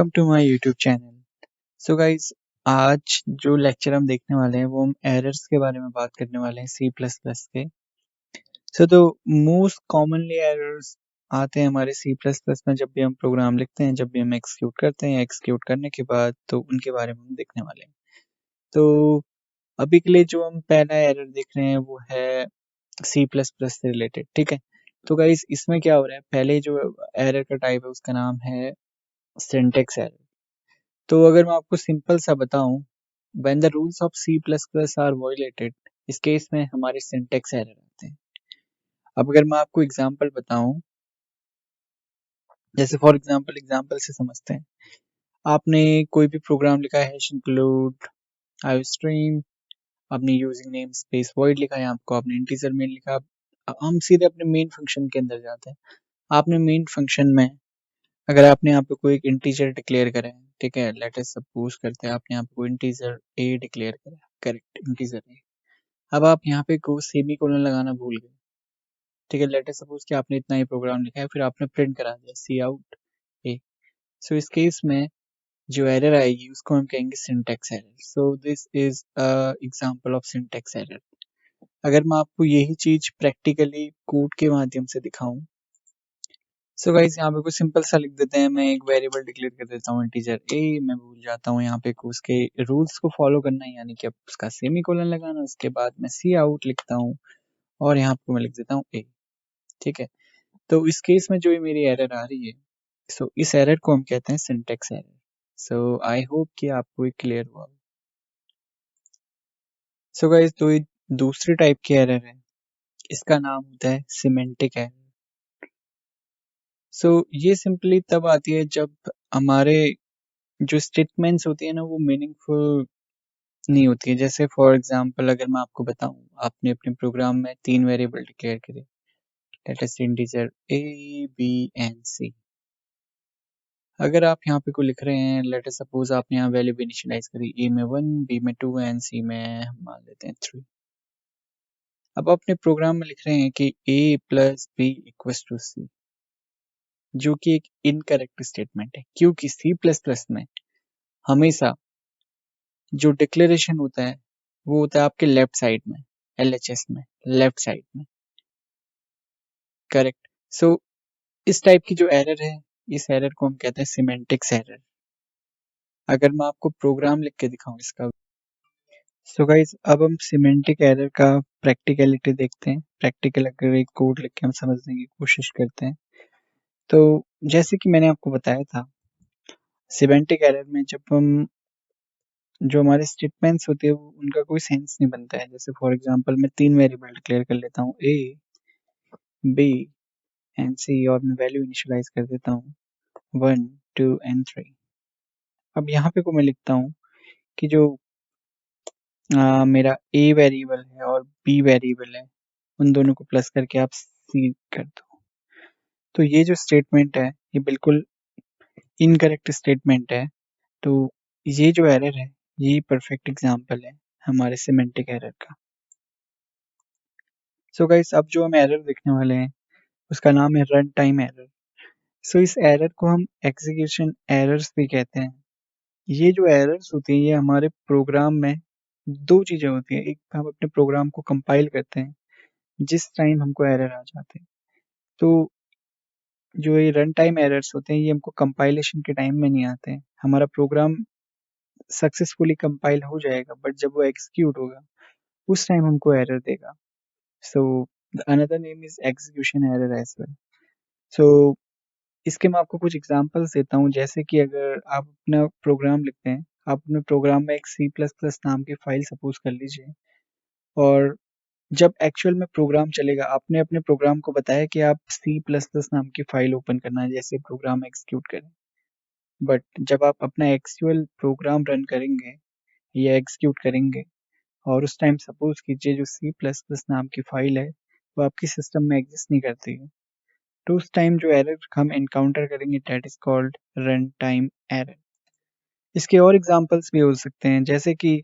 Welcome to my YouTube channel. So guys, आज जो lecture हम देखने वाले हैं वो हम एरर्स के बारे में बात करने वाले हैं सी प्लस प्लस के। तो मोस्ट कॉमनली एरर्स आते हैं हमारे सी प्लस प्लस में जब भी हम प्रोग्राम लिखते हैं, जब भी हम एक्सिक्यूट करते हैं, एक्सिक्यूट करने के बाद तो उनके बारे में हम देखने वाले हैं। तो अभी के लिए जो हम पहला एरर देख रहे हैं वो है सी प्लस प्लस से रिलेटेड, ठीक है। तो गाइस, इसमें क्या हो रहा है, पहले जो एरर का टाइप है उसका नाम है सिंटेक्स एरर। तो अगर मैं आपको सिंपल सा बताऊं, when the rules of C plus plus are violated, इस केस में हमारे सिंटेक्स एरर आते हैं। अब अगर मैं आपको एग्जांपल बताऊं, जैसे फॉर एग्जांपल एग्जांपल से समझते हैं। आपने कोई भी प्रोग्राम लिखा है, इंक्लूड आईओस्ट्रीम, आपने यूजिंग नेम स्पेस वॉइड लिखा है, आपको आपने इंटीजर मेन लिखा। हम सीधे अपने मेन फंक्शन के अंदर जाते हैं। आपने मेन फंक्शन में अगर आपने यहाँ पे कोई एक इंटीजर डिक्लेयर करा है, ठीक है, लेट अस सपोज करते हैं आपने यहाँ पे कोई इंटीजर ए डिक्लेयर करा है, करेक्ट, इंटीजर ए। अब आप यहाँ पे को सेमी कोलन लगाना भूल गए, ठीक है, लेट अस सपोज कि आपने इतना ही प्रोग्राम लिखा है, फिर आपने प्रिंट करा दिया सी आउट ए। सो इस केस में जो एरर आएगी उसको हम कहेंगे syntax error. So this is example of syntax error. अगर मैं आपको यही चीज प्रैक्टिकली कोड के माध्यम से दिखाऊं, सो गाइस यहाँ पे कुछ सिंपल सा लिख देते हैं। मैं एक वेरिएबल डिक्लेयर कर देता हूँ इंटीजर ए, मैं भूल जाता हूँ यहाँ पे उसके रूल्स को फॉलो करना है, यानी कि अब उसका सेमी कोलन लगाना, उसके बाद मैं सी आउट लिखता हूँ और यहाँ पे मैं लिख देता हूँ ए, ठीक है। तो इस केस में जो ये मेरी एरर आ रही है, सो इस एरर को हम कहते हैं syntax error. So I hope कि आपको ये क्लियर हुआ। सो गाइस, तो ये दूसरी टाइप की एरर है, इसका नाम होता है सिमेंटिक एरर। सो ये सिंपली तब आती है जब हमारे जो स्टेटमेंट्स होती है ना वो मीनिंगफुल नहीं होती है। जैसे फॉर एग्जांपल अगर मैं आपको बताऊं, आपने अपने प्रोग्राम में 3 वेरिएबल डिक्लेयर करे, let us integer A B and C. अगर आप यहाँ पे कोई लिख रहे हैं, लेट अस सपोज आपने यहाँ वैल्यू भी इनिशियलाइज करी, ए में 1, बी में 2 एंड सी में हम मान लेते हैं 3। अब अपने प्रोग्राम में लिख रहे हैं कि ए प्लस बी इक्वल्स टू सी, जो कि एक इनकरेक्ट स्टेटमेंट है, क्योंकि सी प्लस प्लस में हमेशा जो डिक्लेरेशन होता है वो होता है आपके लेफ्ट साइड में, एलएचएस में, लेफ्ट साइड में, करेक्ट। सो इस टाइप की जो एरर है, इस एरर को हम कहते हैं सिमेंटिक्स एरर। अगर मैं आपको प्रोग्राम लिख के दिखाऊं इसका, सो गाइस अब हम सिमेंटिक एरर का प्रैक्टिकलिटी देखते हैं। प्रैक्टिकल अगर एक कोड लिख के हम समझने की कोशिश करते हैं, तो जैसे कि मैंने आपको बताया था, सिमेंटिक एरर में जब हम जो हमारे स्टेटमेंट्स होते हैं उनका कोई सेंस नहीं बनता है। जैसे फॉर एग्जांपल मैं 3 वेरिएबल डिक्लेयर कर लेता हूँ, ए बी एंड सी, और मैं वैल्यू इनिशियलाइज कर देता हूँ 1 2 एंड 3। अब यहाँ पे को मैं लिखता हूँ कि जो मेरा ए वेरिएबल है और बी वेरिएबल है, उन दोनों को प्लस करके आप सी कर दो। तो ये जो स्टेटमेंट है ये बिल्कुल इनकरेक्ट स्टेटमेंट है। तो ये जो एरर है ये परफेक्ट एग्जांपल है हमारे सिमेंटिक एरर का। सो गाइस, अब जो हम एरर देखने वाले हैं उसका नाम है रन टाइम एरर। सो इस एरर को हम एग्जीक्यूशन एरर्स भी कहते हैं। ये जो एरर्स होती हैं ये हमारे प्रोग्राम में दो चीजें होती हैं। एक, हम अपने प्रोग्राम को कंपाइल करते हैं, जिस टाइम हमको एरर आ जाते हैं। तो जो ये रन टाइम एरर्स होते हैं ये हमको कंपाइलेशन के टाइम में नहीं आते हैं। हमारा प्रोग्राम सक्सेसफुली कंपाइल हो जाएगा, बट जब वो एग्जीक्यूट होगा उस टाइम हमको एरर देगा। So another name is execution error as well. So इसके मैं आपको कुछ एग्जांपल्स देता हूँ। जैसे कि अगर आप अपना प्रोग्राम लिखते हैं, आप अपने प्रोग्राम में एक सी प्लस प्लस नाम की फाइल सपोज कर लीजिए, और जब एक्चुअल में प्रोग्राम चलेगा, आपने अपने प्रोग्राम को बताया कि आप सी प्लस प्लस नाम की फाइल ओपन करना है, जैसे प्रोग्राम एग्जीक्यूट करें। बट जब आप अपना एक्चुअल प्रोग्राम रन करेंगे या एग्जीक्यूट करेंगे, और उस टाइम सपोज कीजिए जो सी प्लस प्लस नाम की फाइल है वो आपकी सिस्टम में एग्जिस्ट नहीं करती है, तो उस टाइम जो एरर हम एनकाउंटर करेंगे that is called run time error. इसके और एग्जांपल्स भी हो सकते हैं, जैसे कि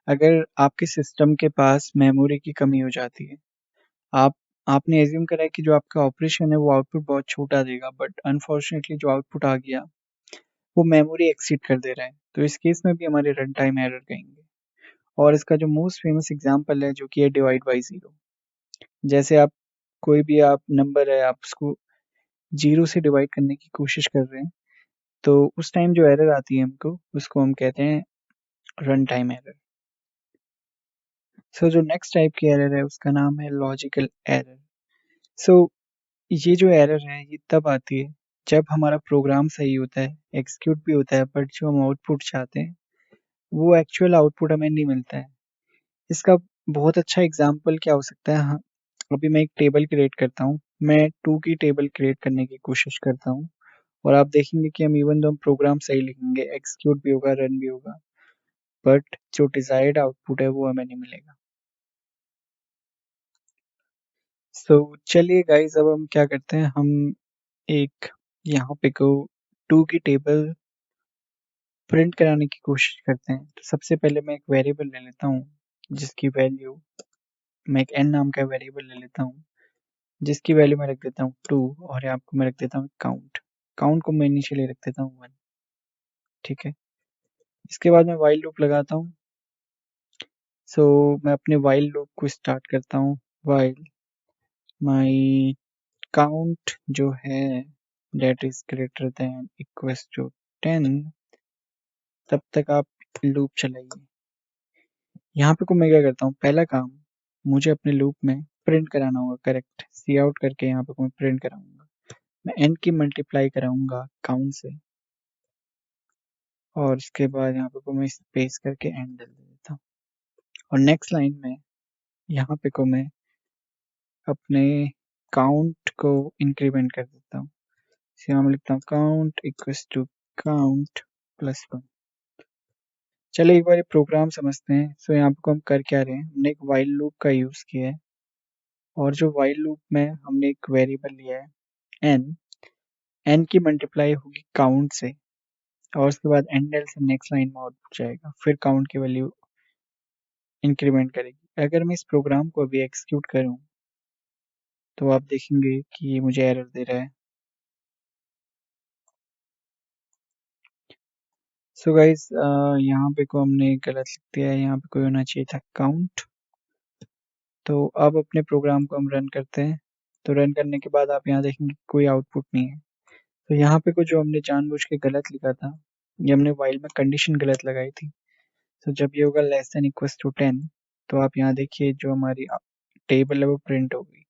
अगर आपके सिस्टम के पास मेमोरी की कमी हो जाती है, आप आपने एज्यूम करा है कि जो आपका ऑपरेशन है वो आउटपुट बहुत छोटा देगा, बट अनफॉर्चुनेटली जो आउटपुट आ गया वो मेमोरी एक्सीड कर दे रहा है, तो इस केस में भी हमारे रन टाइम एरर कहेंगे। और इसका जो मोस्ट फेमस एग्जांपल है जो कि है डिवाइड बाय ज़ीरो। जैसे आप कोई भी आप नंबर है आप उसको 0 से डिवाइड करने की कोशिश कर रहे हैं, तो उस टाइम जो एरर आती है हमको, उसको हम कहते हैं रन टाइम एरर। सो जो नेक्स्ट टाइप की एरर है उसका नाम है लॉजिकल एरर। सो ये जो एरर है ये तब आती है जब हमारा प्रोग्राम सही होता है, एग्जीक्यूट भी होता है, बट जो हम आउटपुट चाहते हैं वो एक्चुअल आउटपुट हमें नहीं मिलता है। इसका बहुत अच्छा एग्जाम्पल क्या हो सकता है? हाँ, अभी मैं एक टेबल क्रिएट करता हूँ, मैं 2 की टेबल क्रिएट करने की कोशिश करता हूँ और आप देखेंगे कि हम इवन दो हम प्रोग्राम सही लिखेंगे, एग्जीक्यूट भी होगा, रन भी होगा, बट जो डिजायर्ड आउटपुट है वो हमें नहीं मिलेगा। सो चलिए गाइस, अब हम क्या करते हैं, हम एक यहाँ पे को 2 की टेबल प्रिंट कराने की कोशिश करते हैं। तो सबसे पहले मैं एक वेरिएबल ले लेता हूँ जिसकी वैल्यू, मैं एक n नाम का वेरिएबल ले लेता हूँ जिसकी वैल्यू मैं रख देता हूँ 2 और यहाँ आपको मैं रख देता हूँ काउंट। काउंट को मैं इनिशियली रख देता हूँ 1। ठीक है, इसके बाद मैं वाइल लूप लगाता हूँ। सो मैं अपने वाइल लूप को स्टार्ट करता हूँ, वाइल माई काउंट जो है that is greater than equals to 10, तब तक आप लूप चलाइए। यहाँ पे को मैं क्या करता हूँ, पहला काम मुझे अपने लूप में प्रिंट कराना होगा करेक्ट, सी आउट करके यहाँ पे को मैं प्रिंट कराऊंगा। मैं n की मल्टीप्लाई कराऊंगा काउंट से और उसके बाद यहाँ पे को मैं स्पेस करके एंड दे देता हूँ। और नेक्स्ट लाइन में यहाँ पे को मैं अपने काउंट को इंक्रीमेंट कर देता हूँ। यहाँ मैं लिखता हूँ count equals to count plus 1। चलिए एक बार ये प्रोग्राम समझते हैं। सो यहाँ पे हम कर क्या रहे हैं, हमने एक वाइल लूप का यूज किया है और जो वाइल लूप में हमने एक वेरिएबल लिया है n की मल्टीप्लाई होगी काउंट से और उसके बाद एंडल से नेक्स्ट लाइन में आउटपुट जाएगा, फिर काउंट की वैल्यू इंक्रीमेंट करेगी। अगर मैं इस प्रोग्राम को अभी एग्जीक्यूट करूं तो आप देखेंगे कि ये मुझे एरर दे रहा है। सो गाइस, यहाँ पे को हमने गलत लिख दिया है, यहाँ पे कोई होना चाहिए था काउंट। तो अब अपने प्रोग्राम को हम रन करते हैं। तो रन करने के बाद आप यहाँ देखेंगे कोई आउटपुट नहीं है। तो यहाँ पे को जो हमने जानबूझ के गलत लिखा था, ये हमने वाइल में कंडीशन गलत लगाई थी। तो जब ये होगा लेस देन इक्वल्स टू 10, तो आप यहाँ देखिए जो हमारी टेबल है वो प्रिंट हो गई।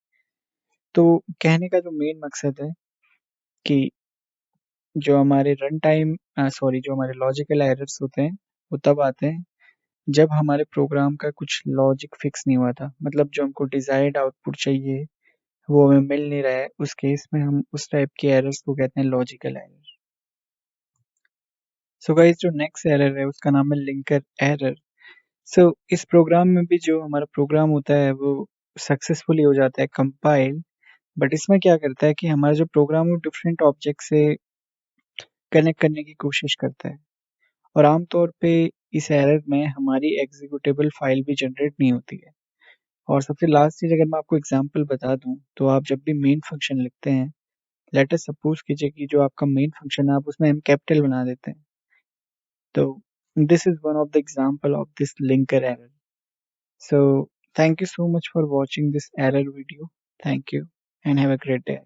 तो कहने का जो मेन मकसद है कि जो हमारे रन टाइम सॉरी जो हमारे लॉजिकल एरर्स होते हैं वो तब आते हैं जब हमारे प्रोग्राम का कुछ लॉजिक फिक्स नहीं हुआ था, मतलब जो हमको डिजायर्ड आउटपुट चाहिए वो हमें मिल नहीं रहा है। उस केस में हम उस टाइप के एरर्स को कहते हैं लॉजिकल एरर। सो गाइस, जो नेक्स्ट एरर है उसका नाम है लिंकर एरर। सो इस प्रोग्राम में भी जो हमारा प्रोग्राम होता है वो सक्सेसफुली हो जाता है कंपाइल, बट इसमें क्या करता है कि हमारा जो प्रोग्राम है डिफरेंट ऑब्जेक्ट से कनेक्ट करने की कोशिश करता है और आमतौर पे इस एरर में हमारी एग्जीक्यूटेबल फाइल भी जनरेट नहीं होती है। और सबसे लास्ट चीज अगर मैं आपको एग्जांपल बता दूं, तो आप जब भी मेन फंक्शन लिखते हैं, लेट अस सपोज कीजिए कि जो आपका मेन फंक्शन है आप उसमें एम कैपिटल बना देते हैं, तो this is one of the example of this linker error. So thank you so much for watching this error video. Thank you and have a great day.